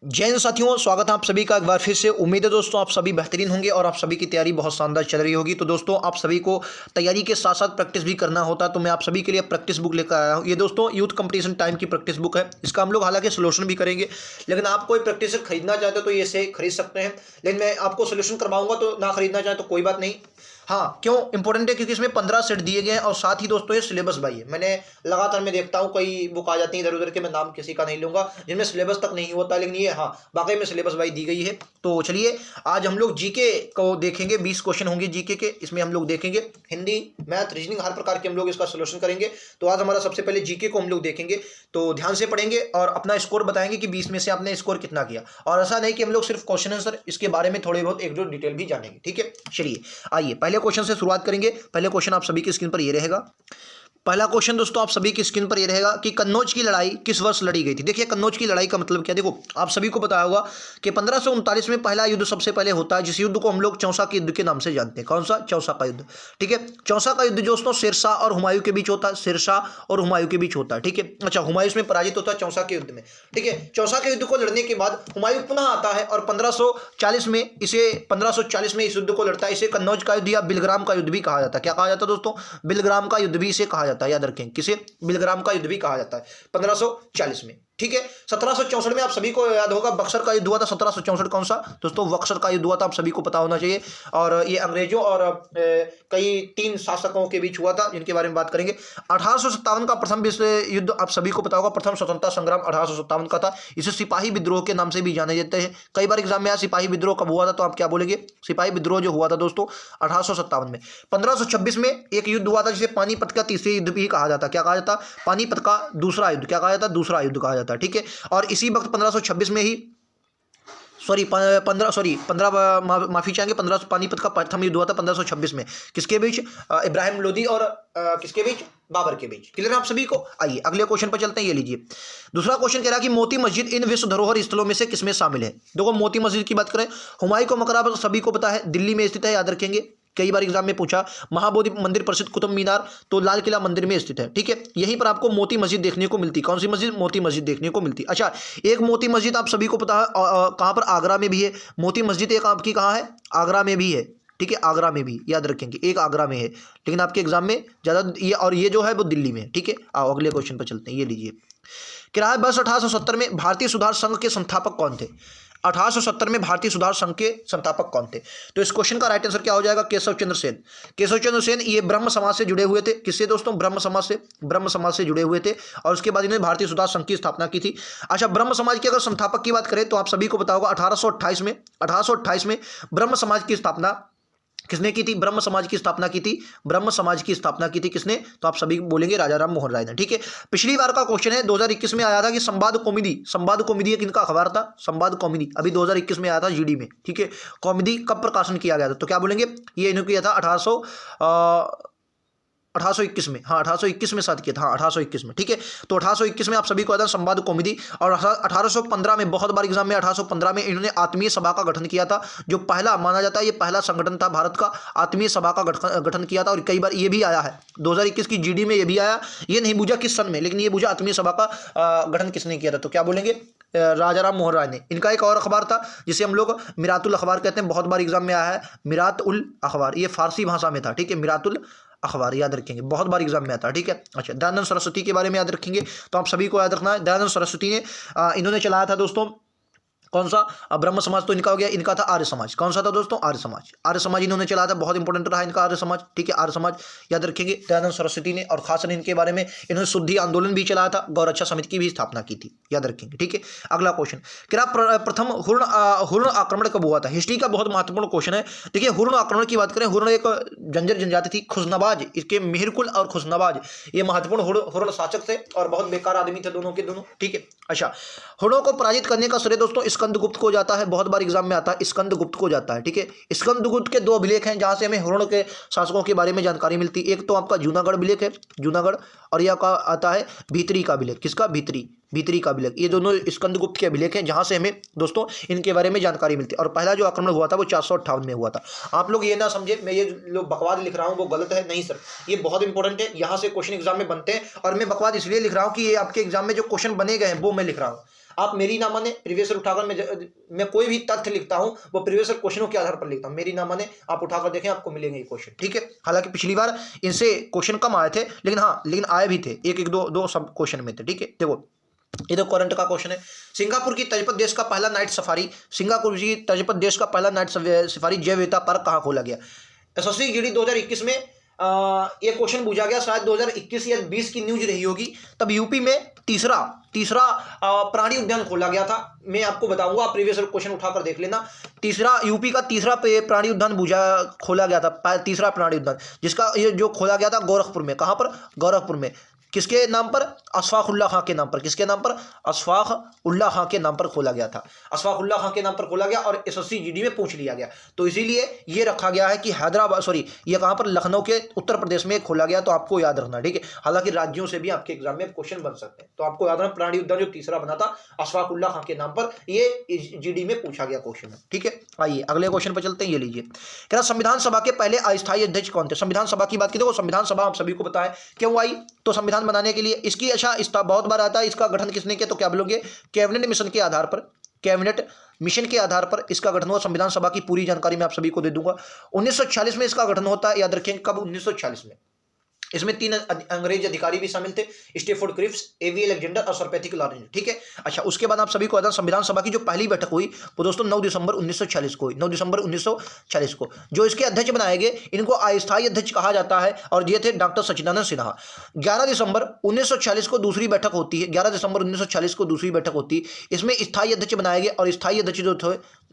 जैन साथियों, स्वागत है आप सभी का एक बार फिर से। उम्मीद है दोस्तों आप सभी बेहतरीन होंगे और आप सभी की तैयारी बहुत शानदार चल रही होगी। तो दोस्तों आप सभी को तैयारी के साथ साथ प्रैक्टिस भी करना होता है, तो मैं आप सभी के लिए प्रैक्टिस बुक लेकर आया हूँ। ये दोस्तों यूथ कंपटीशन टाइम की प्रैक्टिस बुक है। इसका हम लोग हालांकि सोल्यूशन भी करेंगे, लेकिन आप कोई प्रैक्टिस खरीदना चाहते हो तो ये से खरीद सकते हैं। लेकिन मैं आपको सोल्यूशन करवाऊंगा, तो ना खरीदना चाहे तो कोई बात नहीं। हाँ, क्यों इंपॉर्टेंट है? क्योंकि इसमें 15 सेट दिए गए हैं और साथ ही दोस्तों ये सिलेबस भाई है। मैंने लगातार मैं देखता हूँ कई बुक आ जाती है इधर उधर के, मैं नाम किसी का नहीं लूंगा, जिनमें सिलेबस तक नहीं होता, लेकिन ये हाँ वाकई में सिलेबस भाई दी गई है। तो चलिए आज हम लोग जीके को देखेंगे। 20 क्वेश्चन होंगे जीके के, इसमें हम लोग देखेंगे हिंदी, मैथ, रीजनिंग, हर प्रकार के हम लोग इसका सोल्यूशन करेंगे। तो आज हमारा सबसे पहले जीके को हम लोग देखेंगे, तो ध्यान से पढ़ेंगे और अपना स्कोर बताएंगे कि 20 में से आपने स्कोर कितना किया। और ऐसा नहीं कि हम लोग सिर्फ क्वेश्चन आंसर, इसके बारे में थोड़े बहुत एक दो डिटेल भी जानेंगे। ठीक है, चलिए आइए पहले क्वेश्चन से शुरुआत करेंगे। पहले क्वेश्चन आप सभी की स्क्रीन पर ये रहेगा। पहला क्वेश्चन दोस्तों आप सभी की स्क्रीन पर ये रहेगा कि कन्नौज की लड़ाई किस वर्ष लड़ी गई थी। देखिए कन्नौज की लड़ाई का मतलब क्या, देखो आप सभी को पता होगा कि 1539 में पहला युद्ध सबसे पहले होता है, जिस युद्ध को हम लोग चौसा के युद्ध के नाम से जानते हैं। कौन सा? चौसा का युद्ध। ठीक है, चौसा का युद्ध दोस्तों शेरशाह और हुमायूं के बीच होता है। शेरशाह और हुमायूं के बीच होता है। ठीक है, अच्छा हुमायूं इसमें पराजित होता है चौसा के युद्ध में। ठीक है, चौसा के युद्ध को लड़ने के बाद हुमायूं पुनः आता है और 1540 में इस युद्ध को लड़ता है। इसे कन्नौज का युद्ध या बिलग्राम का युद्ध भी कहा जाता है। क्या कहा जाता है दोस्तों? बिलग्राम का युद्ध भी इसे कहा जाता है, याद रखें। किसे? बिलग्राम का युद्ध भी कहा जाता है 1540 में। ठीक है, 1764 में आप सभी को याद होगा बक्सर का युद्ध हुआ था। 1764 कौन सा दोस्तों? बक्सर का युद्ध हुआ था, आप सभी को पता होना चाहिए। और ये अंग्रेजों और कई 3 शासकों के बीच हुआ था, जिनके बारे में बात करेंगे। 1857 का प्रथम विश्व युद्ध आप सभी को पता होगा, प्रथम स्वतंत्रता संग्राम 1857 का था। इसे सिपाही विद्रोह के नाम से भी जाने जाते हैं। कई बार एग्जाम में आया सिपाही विद्रोह कब हुआ था, तो आप क्या बोलेंगे? सिपाही विद्रोह जो हुआ था दोस्तों 1857 में। 1526 में एक युद्ध हुआ था जिसे पानीपत का तीसरा युद्ध भी कहा जाता है। क्या कहा जाता? पानीपत का दूसरा युद्ध। क्या कहा जाता? दूसरा युद्ध कहा जाता है। ठीक है, और इसी वक्त 1526 में ही माफी चाहेंगे, 1500 पानीपत का प्रथम युद्ध हुआ था 1526 में। किसके बीच? इब्राहिम लोदी और किसके बीच? बाबर के बीच। क्लियर है आप सभी को? आइए अगले क्वेश्चन पर चलते हैं। ये लीजिए, दूसरा क्वेश्चन कह रहा है कि मोती मस्जिद इन विश्व धरोहर स्थलों में से किसमें शामिल है। देखो मोती मस्जिद की बात करें, हुमायूं का मकबरा सभी को पता है दिल्ली में स्थित है, याद रखेंगे। कई बार एग्जाम में पूछा। महाबोधि मंदिर प्रसिद्ध कुतुब मीनार तो लाल किला मंदिर में स्थित है। ठीक है, यहीं पर आपको मोती मस्जिद देखने को मिलती। कौन सी मस्जिद? मोती मस्जिद देखने को मिलती। अच्छा, एक मोती मस्जिद आप सभी को पता है कहां पर? आगरा में भी है मोती मस्जिद। एक आपकी कहां है? आगरा में भी है। ठीक है, आगरा में भी, याद रखेंगे एक आगरा में है, लेकिन आपके एग्जाम में ज्यादा ये, और ये जो है वो दिल्ली में है। ठीक है, आओ अगले क्वेश्चन पर चलते हैं। ये लीजिए, किराए बस 1870 में भारतीय सुधार संघ के संस्थापक कौन थे? 1870 में भारतीय सुधार संघ के संस्थापक कौन थे? तो इस क्वेश्चन का राइट आंसर क्या हो जाएगा? केशव चंद्र सेन। केशव चंद्र सेन ये ब्रह्म समाज से जुड़े हुए थे। किससे दोस्तों? ब्रह्म समाज से। ब्रह्म समाज से जुड़े हुए थे और उसके बाद इन्होंने भारतीय सुधार संघ की स्थापना की थी। अच्छा, ब्रह्म समाज के अगर संस्थापक की बात करें तो आप सभी को पता होगा 1828 में ब्रह्म समाज की स्थापना किसने की थी? ब्रह्म समाज की स्थापना की थी। ब्रह्म समाज की स्थापना की थी किसने? तो आप सभी बोलेंगे राजा राम मोहन राय ने। ठीक है, पिछली बार का क्वेश्चन है 2021 में आया था कि संवाद कॉमेडी। संवाद कॉमेडी एक इनका अखबार था, संवाद कॉमेडी, अभी 2021 में आया था जीडी में। ठीक है, कॉमेडी कब प्रकाशन किया गया था? तो क्या बोलेंगे? ये इन्होंने किया था 1821 में। हाँ 1821 में साथ किया था। हाँ 1821 में। ठीक है, तो 1821 में आप सभी को आता है संवाद कॉमेडी। और 1815 में, बहुत बार एग्जाम में 1815 में इन्होंने आत्मीय सभा का गठन किया था, जो पहला माना जाता है, ये पहला संगठन था भारत का, आत्मीय सभा का गठन किया था। और कई बार ये भी आया है 2021 की जीडी में, ये भी आया। ये नहीं बूझा किस सन में, लेकिन ये बूझा आत्मीय सभा का गठन किसने किया था। तो क्या बोलेंगे? राजा राम मोहन राय ने। इनका एक और अखबार था जिसे हम लोग मिरातुल अखबार कहते हैं, बहुत बार एग्जाम में आया है मिरात उल अखबार, ये फारसी भाषा में था। ठीक है, मिरातुल अखबार, याद रखेंगे, बहुत बार एग्जाम में आता है। ठीक है, अच्छा दयानंद सरस्वती के बारे में याद रखेंगे, तो आप सभी को याद रखना है दयानंद सरस्वती ने इन्होंने चलाया था दोस्तों कौन सा? ब्रह्म समाज तो इनका हो गया, इनका था आर्य समाज। कौन सा था दोस्तों? आर्य समाज। आर्य समाज इन्होंने चलाया था, बहुत इंपॉर्टेंट रहा इनका आर्य समाज। ठीक है, आर्य समाज याद रखेंगे दयानंद सरस्वती ने। और खासकर इनके बारे में इन्होंने शुद्धि आंदोलन भी चलाया था, गौ रक्षा समिति की भी स्थापना की थी, याद रखेंगे। ठीक है, अगला क्वेश्चन, क्या प्रथम हुर्ण आक्रमण कब हुआ था? हिस्ट्री का बहुत महत्वपूर्ण क्वेश्चन है। देखिए हुर्ण आक्रमण की बात करें, हुर्ण एक जंजर जनजाति थी, खुशनवाज, इसके मिहिरकुल और खुशनवाज ये महत्वपूर्ण हुर्ण शासक थे और बहुत बेकार आदमी थे दोनों के दोनों। ठीक है, अच्छा हुर्णों को पराजित करने का श्रेय दोस्तों स्कंदगुप्त को जाता है, बहुत बार एग्जाम में आता है, स्कंदगुप्त को जाता है। ठीक है, स्कंदगुप्त के 2 अभिलेख हैं जहां से हमें हुर्ण के शासकों के बारे में जानकारी मिलती है। एक तो आपका जूनागढ़ अभिलेख है, जूनागढ़, और यह आता है भीतरी का अभिलेख। किसका? भीतरी का अभिलेख। ये दोनों स्कंदगुप्त के अभिलेख हैं जहां से हमें दोस्तों इनके बारे में जानकारी मिलती है। और पहला जो आक्रमण हुआ था वो 458 में हुआ था। आप लोग ये ना समझे मैं ये लोग बकवाद लिख रहा हूँ वो गलत है, नहीं सर, ये बहुत इंपॉर्टेंट है, यहाँ से क्वेश्चन एग्जाम में बनते हैं। और मैं बकवाद इसलिए लिख रहा हूँ कि ये आपके एग्जाम में जो क्वेश्चन बने गए हैं वो मैं लिख रहा हूँ। आप मेरी ना माने, प्रीवियस ईयर उठाकर मैं कोई भी तथ्य लिखता हूं वो प्रीवियस ईयर क्वेश्चनों के आधार पर लिखता हूं, मेरी ना माने आप उठाकर देखें आपको मिलेंगे ये क्वेश्चन, ठीक है। हालांकि पिछली बार इनसे क्वेश्चन कम आए थे, लेकिन आए भी थे, एक एक दो सब क्वेश्चन में थे, ठीक है। देखो ये तो करंट का क्वेश्चन है। सिंगापुर की तर्ज पर देश का पहला नाइट सफारी, सिंगापुर की तर्ज पर देश का पहला नाइट सफारी जैव विविधता पार्क कहाँ खोला गया? एसएससी जीडी 2021 में ये क्वेश्चन पूछा गया, शायद 2021 या 20 की न्यूज रही होगी। तब यूपी में तीसरा प्राणी उद्यान खोला गया था। मैं आपको बताऊंगा, आप प्रीवियस क्वेश्चन उठाकर देख लेना। यूपी का तीसरा प्राणी उद्यान खोला गया था, तीसरा प्राणी उद्यान, जिसका ये जो खोला गया था गोरखपुर में। कहाँ पर? गोरखपुर में। किसके नाम पर? अशफाक उल्लाह खां के नाम पर। किसके नाम पर? अशफाक उल्लाह खां के नाम पर खोला गया था। अशफाक उल्लाह खां के नाम पर खोला गया और एसएससी जीडी में पूछ लिया गया, तो इसीलिए ये रखा गया है कि ये कहाँ पर? लखनऊ के उत्तर प्रदेश में खोला गया, तो आपको याद रखना, ठीक है। हालांकि राज्यों से भी आपके एग्जाम में क्वेश्चन बन सकते हैं, तो आपको याद रखना प्राणी उद्यान जो तीसरा बना था अशफाक उल्लाह खां के नाम पर, ये जीडी में पूछा गया क्वेश्चन है, ठीक है। आइए अगले क्वेश्चन पर चलते हैं। ये लीजिए, कह रहा संविधान सभा के पहले अस्थायी अध्यक्ष कौन थे? संविधान सभा की बात की, देखो संविधान सभा आप सभी को पता है क्यों आई, तो संविधान बनाने के लिए। इसकी बहुत बार आता है, इसका गठन किसने किया, तो क्या बोलोगे? कैबिनेट मिशन के आधार पर, कैबिनेट मिशन के आधार पर इसका गठन हुआ। संविधान सभा की पूरी जानकारी मैं आप सभी को दे दूंगा। 1946 में इसका गठन होता है, याद रखेंगे कब? 1946 में। इसमें 3 अंग्रेज अधिकारी भी शामिल थे, स्टेफोर्ड क्रिप्स, एवी अलेक्जेंडर और सर पैथिक लॉरेंस, ठीक है। अच्छा, उसके बाद आप सभी को संविधान सभा की जो पहली बैठक हुई वो दोस्तों 9 दिसंबर 1946 को हुई, 9 दिसंबर 1946 को। जो इसके अध्यक्ष बनाए गए इनको अस्थायी अध्यक्ष कहा जाता है, और ये थे डॉक्टर सच्चिदानंद सिन्हा। 11 दिसंबर 1946 को दूसरी बैठक होती है, 11 दिसंबर 1946 को दूसरी बैठक होती है। इसमें स्थायी अध्यक्ष बनाए गए, और स्थायी अध्यक्ष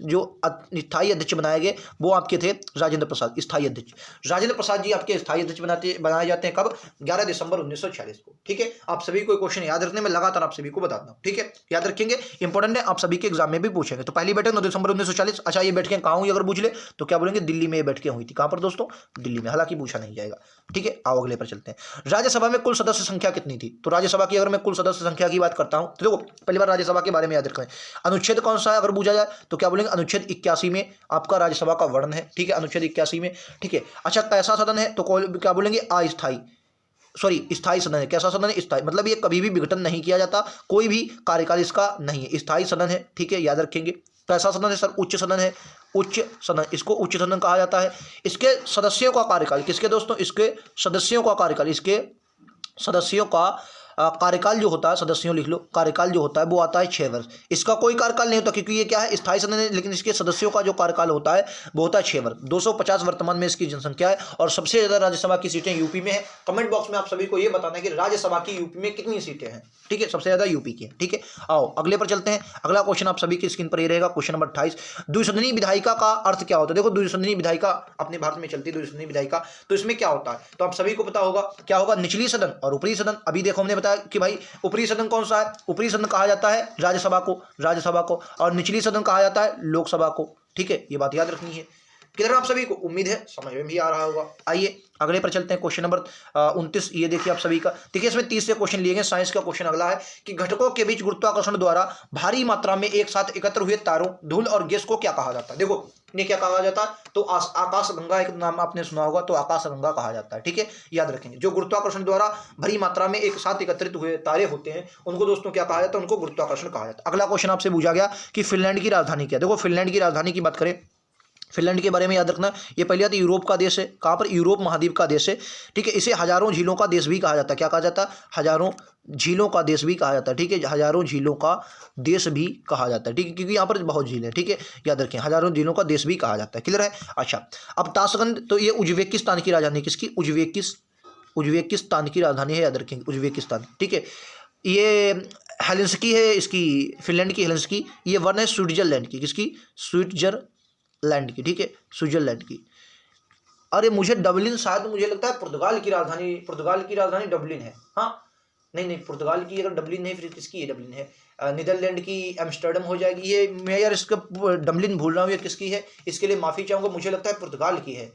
स्थायी अध्यक्ष बनाए गए वो आपके थे राजेंद्र प्रसाद। स्थायी अध्यक्ष राजेंद्र प्रसाद जी आपके स्थायी अध्यक्ष बनाए जाते हैं कब? 11 दिसंबर 1946 को, ठीक है। आप सभी को क्वेश्चन याद रखने में लगातार आप सभी को बताता हूं, ठीक है, याद रखेंगे, इंपॉर्टेंट है, आप सभी के एग्जाम में भी पूछेंगे। तो पहली बैठक 9 दिसंबर 1940। अच्छा, ये बैठकें कहां हुई अगर पूछ ले तो क्या बोलेंगे? दिल्ली में बैठकें हुई थी। कहां पर दोस्तों? दिल्ली में। हालांकि पूछा नहीं जाएगा, ठीक है। आओ अगले पर चलते हैं। राज्यसभा में कुल सदस्य संख्या कितनी थी? तो राज्यसभा की अगर मैं कुल सदस्य संख्या की बात करता हूं तो देखो पहली बार राज्यसभा के बारे में याद रखें। अनुच्छेद कौन सा है अगर पूछा जाए तो क्या बोलेंगे? अनुच्छेद 81 में आपका राज्यसभा का वर्णन है, ठीक है, अनुच्छेद 81 में, ठीक है। अच्छा, कैसा सदन है तो क्या बोलेंगे? स्थायी सदन है। कैसा सदन है? स्थायी, मतलब ये कभी भी विघटन नहीं किया जाता, कोई भी कार्यकाल इसका नहीं है, स्थायी सदन है, ठीक है, याद रखेंगे। कैसा सदन है सर? उच्च सदन है, उच्च सदन, इसको उच्च सदन कहा जाता है। इसके सदस्यों का कार्यकाल, किसके दोस्तों? इसके सदस्यों का कार्यकाल, इसके सदस्यों का कार्यकाल जो होता है, सदस्यों लिख लो, कार्यकाल जो होता है वो आता है 6 वर्ष। इसका कोई कार्यकाल नहीं होता क्योंकि ये क्या है? स्थायी सदन है, लेकिन इसके सदस्यों का जो कार्यकाल होता है वो होता है 6 वर्ष। 250 वर्तमान में इसकी जनसंख्या है, और सबसे ज्यादा राज्यसभा की सीटें यूपी में है। कमेंट बॉक्स में आप सभी को ये बताना है कि राज्यसभा की यूपी में कितनी सीटें हैं, ठीक है, सबसे ज्यादा यूपी की है, ठीक है। आओ अगले पर चलते हैं। अगला क्वेश्चन आप सभी की स्क्रीन पर ये रहेगा, क्वेश्चन नंबर 28। द्विसदनीय विधायिका का अर्थ क्या होता है? देखो द्विसदनीय विधायिका अपने भारत में चलती है, द्विसदनीय विधायिका, तो इसमें क्या होता है तो आप सभी को पता होगा क्या होगा? निचली सदन और ऊपरी सदन। अभी देखो हमने बताया कि भाई ऊपरी सदन कौन सा है? ऊपरी सदन कहा जाता है राज्यसभा को, और निचली सदन कहा जाता है लोकसभा को, ठीक है, ये बात याद रखनी है। क्लियर आप सभी को? उम्मीद है समझ में भी आ रहा होगा। आइए अगले पर चलते हैं, क्वेश्चन नंबर 29। ये देखिए आप सभी का, देखिए इसमें 30 से क्वेश्चन लिए गए। साइंस का क्वेश्चन अगला है कि घटकों के बीच गुरुत्वाकर्षण द्वारा भारी मात्रा में एक साथ एकत्र हुए तारों, धूल और गैस को क्या कहा जाता है? देखो इन्हें क्या कहा जाता है? तो आकाश गंगा, एक नाम आपने सुना होगा, तो आकाश गंगा कहा जाता है, ठीक है, याद रखेंगे। जो गुरुत्वाकर्षण द्वारा भारी मात्रा में एक साथ एकत्रित हुए तारे होते हैं उनको दोस्तों क्या कहा जाता है? उनको गुरुत्वाकर्षण कहा जाता है। अगला क्वेश्चन आपसे पूछा गया कि फिनलैंड की राजधानी क्या है? देखो फिनलैंड की राजधानी की बात करें, फिनलैंड के बारे में याद रखना, ये पहले तो यूरोप का देश है। कहाँ पर? यूरोप महाद्वीप का देश है, ठीक है। इसे हजारों झीलों का देश भी कहा जाता है। क्या कहा जाता है? हजारों झीलों का देश भी कहा जाता है, ठीक है, हजारों झीलों का देश भी कहा जाता है, ठीक है, क्योंकि यहाँ पर बहुत झील है, ठीक है, याद रखें, हजारों झीलों का देश भी कहा जाता है। क्लियर है? अच्छा, अब ताशकंद, तो ये उज्बेकिस्तान की राजधानी, किसकी? उज्बेकिस्तान की राजधानी है, याद रखेंगे, उज्बेकिस्तान, ठीक है। ये हेलेंस्की है इसकी, फिनलैंड की हेलेंस्की। ये वन है स्विट्जरलैंड की, किसकी? स्विट्जरलैंड की, ठीक है, स्विट्जरलैंड की। अरे मुझे डबलिन, शायद मुझे लगता है पुर्तगाल की राजधानी डबलिन है। हाँ, नहीं, पुर्तगाल की अगर डबलिन है फिर किसकी ये डबलिन है? नीदरलैंड की एम्स्टर्डम हो जाएगी ये। मैं यार इसका डबलिन भूल रहा हूँ, ये किसकी है, इसके लिए माफ़ी चाहूँगा। मुझे लगता है पुर्तगाल की है।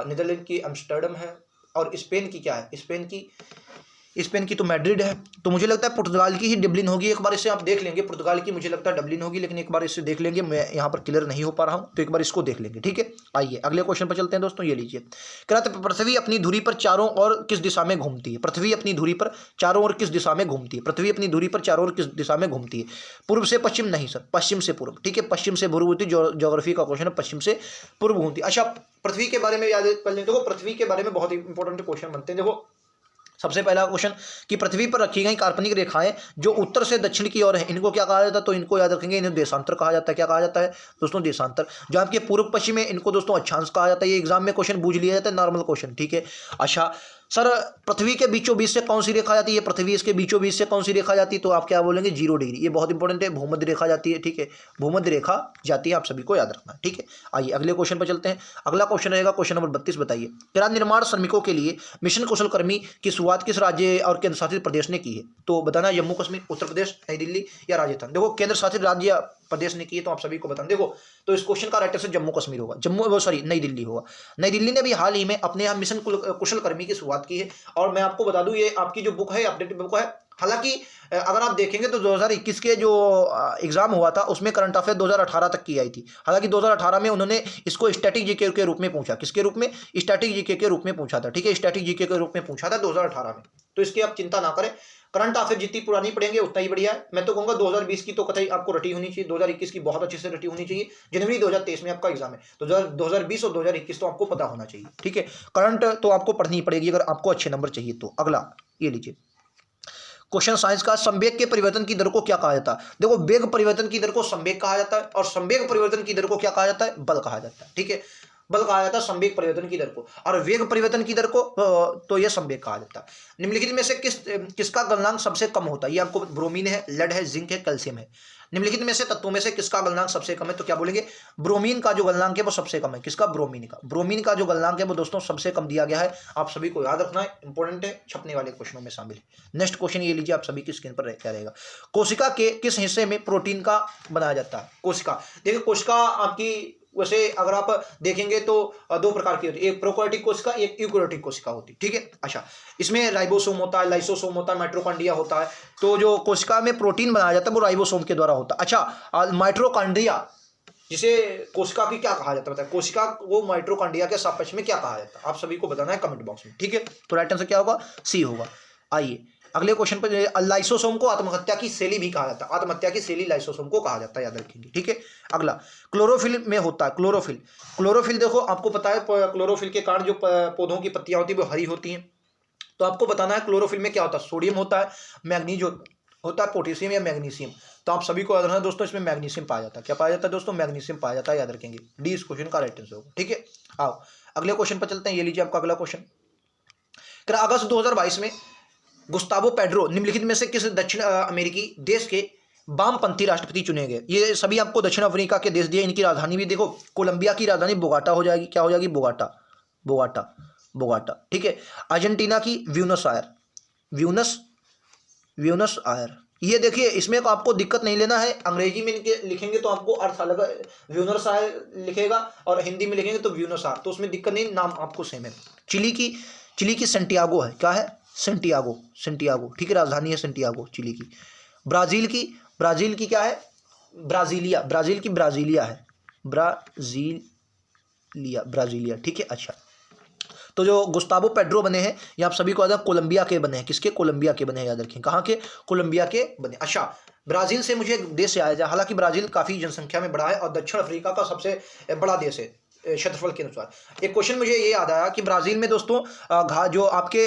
नीदरलैंड की एम्स्टर्डम है, और स्पेन की क्या है? स्पेन की स्पेन की तो मैड्रिड है, तो मुझे लगता है पुर्तगाल की ही डब्लिन होगी। एक बार इसे आप देख लेंगे, पुर्तगाल की मुझे लगता है डब्लिन होगी, लेकिन एक बार इसे देख लेंगे, मैं यहाँ पर क्लियर नहीं हो पा रहा हूँ, तो एक बार इसको देख लेंगे, ठीक है। आइए अगले क्वेश्चन पर चलते हैं दोस्तों, ये लीजिए। कह रहा था पृथ्वी अपनी धुरी पर चारों ओर किस दिशा में घूमती है? पृथ्वी अपनी धुरी पर चारों ओर किस दिशा में घूमती है? पृथ्वी अपनी धुरी पर चारों ओर किस दिशा में घूमती है? पूर्व से पश्चिम नहीं सर, पश्चिम से पूर्व, ठीक है। पश्चिम से पूर्व होती, ज्योग्राफी का क्वेश्चन है, पश्चिम से पूर्व घूमती। अच्छा, पृथ्वी के बारे में याद कर लें। देखो पृथ्वी के बारे में बहुत ही इंपॉर्टेंट क्वेश्चन बनते हैं। देखो सबसे पहला क्वेश्चन कि पृथ्वी पर रखी गई काल्पनिक रेखाएं जो उत्तर से दक्षिण की ओर है, इनको क्या कहा जाता है? तो इनको याद रखेंगे, इन्हें देशांतर कहा जाता है। क्या कहा जाता है दोस्तों? देशांतर। जो आपके पूर्व पश्चिम है, इनको दोस्तों अक्षांश कहा जाता है। ये एग्जाम में क्वेश्चन पूछ लिया जाता है, नॉर्मल क्वेश्चन, ठीक है। अच्छा सर, पृथ्वी के बीचों बीच से कौन सी रेखा जाती है? पृथ्वी इसके बीचों बीच से कौन सी रेखा जाती है? तो आप क्या बोलेंगे? 0 डिग्री। ये बहुत इंपॉर्टेंट है, भूमध्य रेखा जाती है, ठीक है। भूमध्य रेखा जाती है, आप सभी को याद रखना है, ठीक है। आइए अगले क्वेश्चन पर चलते हैं। अगला क्वेश्चन रहेगा क्वेश्चन नंबर 32। बताइए, करा निर्माण श्रमिकों के लिए मिशन कुशलकर्मी की शुरुआत किस राज्य और केंद्र शासित प्रदेश ने की है? तो बताना जम्मू कश्मीर, उत्तर प्रदेश, नई दिल्ली या राजस्थान। देखो केंद्र शासित राज्य प्रदेश ने की है, तो आप सभी को बताना। देखो तो इस क्वेश्चन का राइट आंसर जम्मू कश्मीर होगा, नई दिल्ली होगा। नई दिल्ली ने भी हाल ही में अपने यहाँ मिशन कुशलकर्मी की शुरुआत की है। और मैं आपको बता दूं, ये आपकी जो बुक है, अपडेटेड बुक है। हालांकि अगर आप देखेंगे तो 2021 के जो एग्जाम हुआ था उसमें करंट अफेयर 2018 तक की आई थी। हालांकि 2018 में उन्होंने इसको स्टैटिक जीके के रूप में पूछा। किसके रूप में? स्टैटिक जीके के रूप में पूछा था, ठीक है। स्टैटिक जीके के रूप में पूछा था 2018 में। तो इसकी आप चिंता ना करें, करंट अफेयर जितनी पुरानी पढ़ेंगे उतना ही बढ़िया है। मैं तो कहूंगा 2020 की तो कतई आपको रटी होनी चाहिए, 2021 की बहुत अच्छे से रटी होनी चाहिए। जनवरी 2023 में आपका एग्जाम है, तो 2020 और 2021 तो आपको पता होना चाहिए, ठीक है। करंट तो आपको पढ़नी ही पड़ेगी अगर आपको अच्छे नंबर चाहिए तो। अगला ये लीजिए क्वेश्चन साइंस का, संवेग के परिवर्तन की दर को क्या कहा जाता है? देखो वेग परिवर्तन की दर को संवेग कहा जाता है, और संवेग परिवर्तन की दर को क्या कहा जाता है? बल कहा जाता है, ठीक है। बल कहा जाता है संवेग परिवर्तन की दर को, और वेग परिवर्तन की दर को तो यह संवेग कहा जाता है। निम्नलिखित में से किसका गलनांक सबसे कम होता है? ये आपको ब्रोमीन है, लेड है, जिंक है, कैल्शियम है। निम्नलिखित में से तत्वों में से किसका गलनांक सबसे कम है? तो क्या बोलेंगे? ब्रोमीन का जो गलनांक है वो सबसे कम है। किसका? ब्रोमीन का। ब्रोमीन का जो गलनांक है वो दोस्तों सबसे कम दिया गया है। आप सभी को याद रखना है, इंपॉर्टेंट है, छपने वाले क्वेश्चनों में शामिल है। नेक्स्ट क्वेश्चन ये लीजिए, आप सभी की स्क्रीन पर क्या रहेगा। कोशिका के किस हिस्से में प्रोटीन का बनाया जाता है? कोशिका, देखिए कोशिका आपकी वैसे अगर आप देखेंगे तो दो प्रकार की होती है, एक प्रोकैरियोटिक कोशिका, एक यूकैरियोटिक कोशिका होती है, ठीक है। अच्छा, इसमें राइबोसोम होता है, लाइसोसोम होता है, माइटोकॉन्ड्रिया होता है। तो जो कोशिका में प्रोटीन बनाया जाता है वो राइबोसोम के द्वारा होता है। अच्छा, माइटोकॉन्ड्रिया जिसे कोशिका की क्या कहा जाता है? कोशिका को माइटोकॉन्ड्रिया के सापेक्ष में क्या कहा जाता है? आप सभी को बताना है कमेंट बॉक्स में, ठीक है। तो राइट आंसर क्या होगा? सी होगा। आइए अगले क्वेश्चन पर, लाइसोसोम को आत्महत्या की शैली भी कहा जाता है। आत्महत्या की शैली लाइसोसोम को कहा जाता है, याद रखेंगे, ठीक है। अगला क्लोरोफिल में होता है, क्लोरोफिल। क्लोरोफिल देखो आपको पता है, क्लोरोफिल के कारण जो पौधों की पत्तियां होती है वो हरी होती हैं। तो आपको बताना है क्लोरोफिल में क्या होता है। सोडियम होता है, मैग्नीज होता है, पोटेशियम या मैग्नीशियम। तो आप सभी को याद रखना है दोस्तों, इसमें मैग्नीशियम पाया जाता है। क्या पाया जाता है दोस्तों? मैग्नीशियम पाया जाता है, याद रखेंगे। डी इस क्वेश्चन का राइट आंसर होगा, ठीक है। आओ अगले क्वेश्चन पर चलते हैं। ये लीजिए आपका अगला क्वेश्चन। अगस्त 2022 में गुस्तावो पेड्रो निम्नलिखित में से किस दक्षिण अमेरिकी देश के वामपंथी राष्ट्रपति चुने गए? ये सभी आपको दक्षिण अफ्रीका के देश दिए। इनकी राजधानी भी देखो, कोलंबिया की राजधानी बोगाटा हो जाएगी। क्या हो जाएगी? बोगाटा, बोगाटा, बोगाटा, ठीक है। अर्जेंटीना की ब्यूनस आयर, ब्यूनस ब्यूनस आयर। ये देखिए, इसमें तो आपको दिक्कत नहीं लेना है। अंग्रेजी में इनके लिखेंगे तो आपको अर्थ अलग, ब्यूनस आयर लिखेगा, और हिंदी में लिखेंगे तो ब्यूनस आयर, तो उसमें दिक्कत नहीं, नाम आपको सेम है। चिली की सेंटियागो है। क्या है? सेंटियागो, सेंटियागो, ठीक है। राजधानी है सेंटियागो चिली की। ब्राजील की क्या है? ब्राजीलिया, ब्राजील की ब्राजीलिया है, ब्राजीलिया, ठीक है। अच्छा, तो जो गुस्तावो पेड्रो बने हैं ये आप सभी को याद है कोलंबिया के बने हैं। किसके? कोलंबिया के बने हैं, याद रखें। कहाँ के? कोलंबिया के बने। अच्छा, ब्राजील से मुझे देश याद है, हालांकि ब्राजील काफी जनसंख्या में बड़ा है और दक्षिण अफ्रीका का सबसे बड़ा देश है क्षेत्रफल के अनुसार। एक क्वेश्चन मुझे ये याद आया कि ब्राजील में दोस्तों जो आपके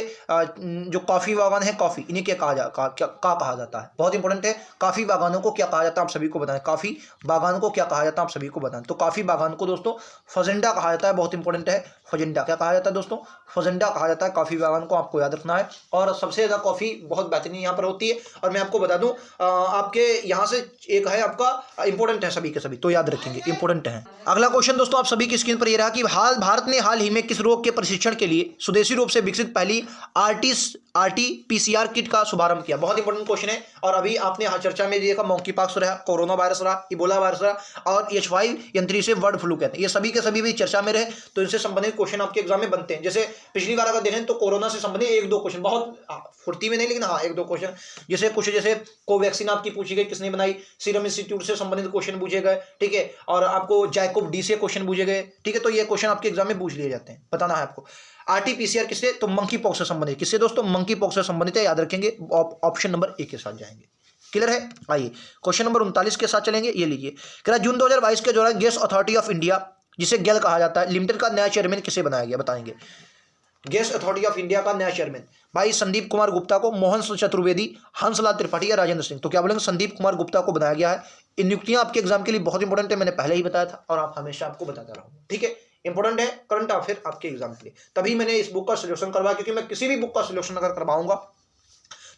जो कॉफी बागान है, कॉफी, इन्हें क्या कहा जाता है? बहुत इंपॉर्टेंट है। कॉफी बागानों को क्या कहा जाता है? आप सभी को बताएं। कॉफी बागान को क्या कहा जाता है? आप सभी को बताएं। तो कॉफी बागान को दोस्तों फजेंडा कहा जाता है। बहुत इंपॉर्टेंट है, फजेंडा। क्या कहा जाता है दोस्तों? फजेंडा कहा जाता है कॉफी बागान को, आपको याद रखना है। और सबसे ज्यादा कॉफी बहुत बेहतरीन यहाँ पर होती है। और मैं आपको बता दूं, आपके यहाँ से एक है आपका इंपॉर्टेंट है सभी के सभी, तो याद रखेंगे, इंपॉर्टेंट है। अगला क्वेश्चन दोस्तों आप सभी की स्क्रीन पर ये रहा कि भारत ने हाल ही में किस रोग के प्रशिक्षण के लिए स्वदेशी रूप से विकसित पहली RT-PCR किट का शुभारंभ किया। बहुत इंपॉर्टेंट क्वेश्चन है। और अभी आपने हर चर्चा में देखा मॉन्की पॉक्स रहा, कोरोना वायरस रहा, इबोला वायरस रहा और H5N3 से बर्ड फ्लू कहते हैं, ये सभी के सभी भी चर्चा में रहे। तो इनसे संबंधित क्वेश्चन आपके एग्जाम में बनते हैं। जैसे पिछली बार अगर देखें तो कोरोना से संबंधित एक दो क्वेश्चन, बहुत फुर्ती में नहीं लेकिन हाँ एक दो क्वेश्चन, जैसे कुछ जैसे कोवैक्सीन आपकी पूछी गई किसने बनाई, सीरम इंस्टीट्यूट से संबंधित क्वेश्चन पूछे गए, ठीक है। और आपको जैकोब डी से क्वेश्चन पूछे गए, ठीक है। तो ये क्वेश्चन आपके एग्जाम में पूछ लिए जाते हैं, बताना है आपको। RT-PCR किससे, तो मंकी पॉक्स से संबंधित, किससे दोस्तों, मंकी पॉक्स से संबंधित है, याद रखेंगे। ऑप्शन नंबर ए के साथ जाएंगे। क्लियर है। आइए क्वेश्चन नंबर 39 के साथ चलेंगे। ये लीजिए, कह रहा जून 2022 के दौरान गैस अथॉरिटी ऑफ इंडिया, जिसे गेल कहा जाता है, लिमिटेड का नया चेयरमैन किसे बनाया गया, बताएंगे। गैस अथॉरिटी ऑफ इंडिया का नया चेयरमैन भाई संदीप कुमार गुप्ता को, मोहन चतुर्वेदी, हंसलाल त्रिपाठी या राजेंद्र सिंह, तो क्या बोलेंगे, संदीप कुमार गुप्ता को बनाया गया है। इन नियुक्तियां आपके एग्जाम के लिए बहुत इंपॉर्टेंट है, मैंने पहले ही बताया था और आप हमेशा आपको बताता रहूंगा, ठीक है। इंपॉर्टेंट है करंट अफेयर आपके एग्जाम के लिए, तभी मैंने इस बुक का सोल्यूशन करवाया, क्योंकि मैं किसी भी बुक का सोल्यूशन अगर करवाऊंगा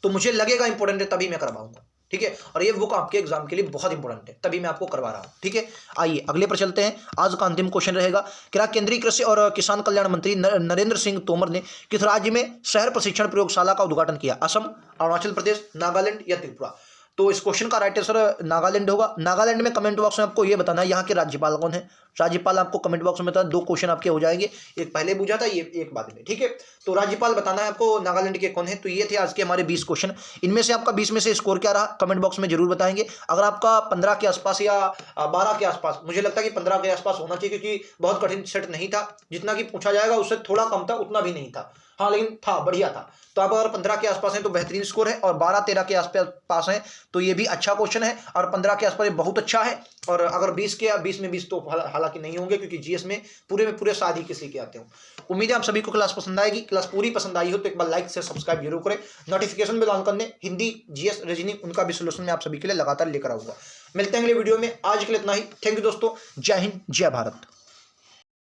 तो मुझे लगेगा इंपॉर्टेंट है तभी मैं करवाऊंगा, ठीक है। और ये बुक आपके एग्जाम के लिए बहुत इंपॉर्टेंट है, तभी मैं आपको करवा रहा हूं, ठीक है। आइए अगले पर चलते हैं। आज का अंतिम क्वेश्चन रहेगा, क्या केंद्रीय कृषि और किसान कल्याण मंत्री नरेंद्र सिंह तोमर ने किस राज्य में शहर प्रशिक्षण प्रयोगशाला का उद्घाटन किया, असम, अरुणाचल प्रदेश, नागालैंड या त्रिपुरा। तो इस क्वेश्चन का राइट आंसर नागालैंड होगा। नागालैंड में कमेंट बॉक्स में आपको ये बताना है यहाँ के राज्यपाल कौन है, राज्यपाल आपको कमेंट बॉक्स में बताना। दो क्वेश्चन आपके हो जाएंगे, एक पहले पूछा था, ये एक बाद में, ठीक है। तो राज्यपाल बताना है आपको नागालैंड के कौन है। तो ये थे आज के हमारे 20 क्वेश्चन। इनमें से आपका 20 में से स्कोर क्या रहा कमेंट बॉक्स में जरूर बताएंगे। अगर आपका 15 के आसपास या 12 के आसपास, मुझे लगता है कि 15 के आसपास होना चाहिए, क्योंकि बहुत कठिन सेट नहीं था, जितना कि पूछा जाएगा उससे थोड़ा कम था, उतना भी नहीं था, हाँ लेकिन था, बढ़िया था। तो आप अगर 15 के आसपास हैं तो बेहतरीन स्कोर है, और 12-13 के आसपास हैं तो ये भी अच्छा क्वेश्चन है, और 15 के आसपास बहुत अच्छा है। और अगर 20 के या 20 में 20 तो हालांकि नहीं होंगे, क्योंकि जीएस में पूरे शादी किसी के आते हो। उम्मीद है आप सभी को क्लास पसंद आएगी। क्लास पूरी पसंद आई हो तो एक बार लाइक से सब्सक्राइब जरूर करें, नोटिफिकेशन बेल ऑन करने। हिंदी, जीएस, रीजनिंग उनका भी सोल्यूशन मैं आप सभी के लिए लगातार लेकर आऊंगा। मिलते हैं अगले वीडियो में। आज के लिए इतना ही। थैंक यू दोस्तों। जय हिंद, जय भारत।